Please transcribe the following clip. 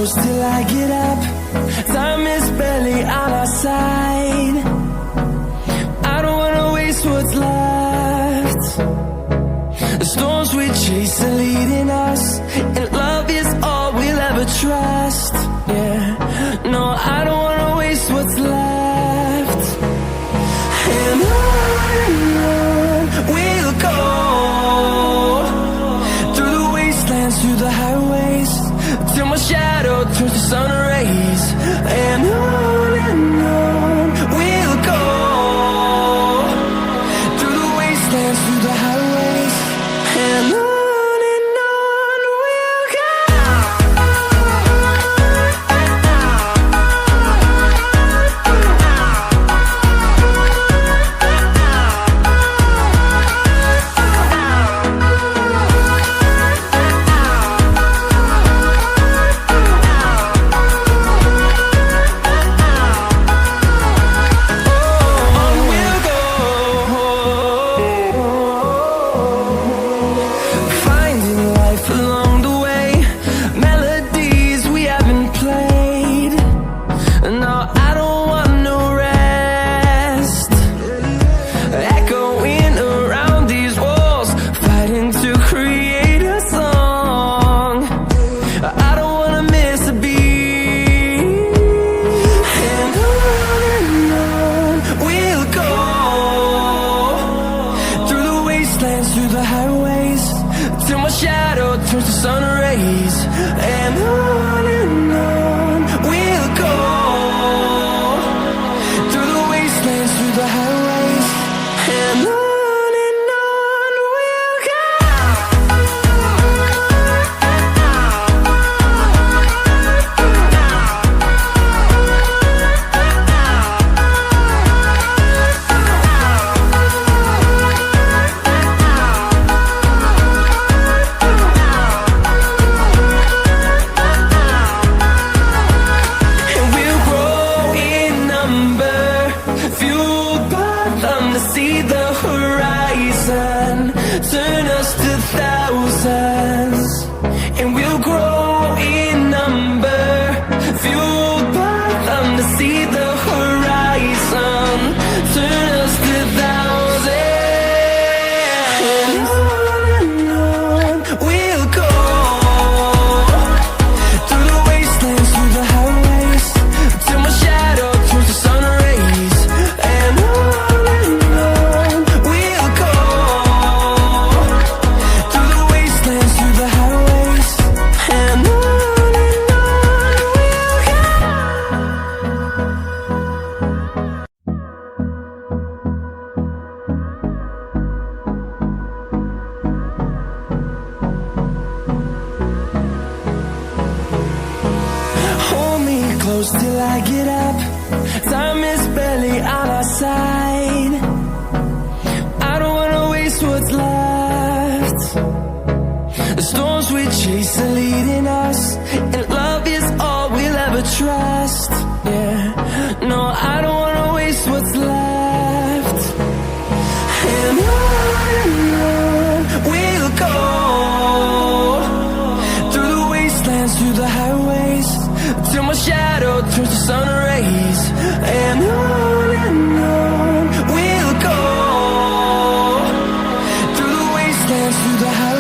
close till I get up. Time is barely on our side. I don't wanna waste what's left. The storms we chase are leading us, and love is all we'll ever trust. Yeah, no, I don't wanna waste what's left. And on we'll go, through the wastelands, through the highways, till my shadow turns to sun rays. And on we'll go, through the wastelands, through the highways, and on we'll go. Through the highways, till my shadow turns to sun rays. And on we'll go, through the wastelands, through the highways, and on we'll go. See the horizon, turn us to thousands, and we'll grow in number, fueled by them to see the horizon, turn us to thousands. And on we'll go, through the wastelands, through the highways, till my shadow turns to sun rays. And close till I get up. Time is barely on our side. I don't wanna waste what's left. The storms we chase are leading us, and love is all we'll ever trust. Yeah, no, I don't wanna waste what's left. And on we'll go, through the wastelands, through the highways, till my shadow turns to sun rays. And on we'll go, through the wastelands, through the highways.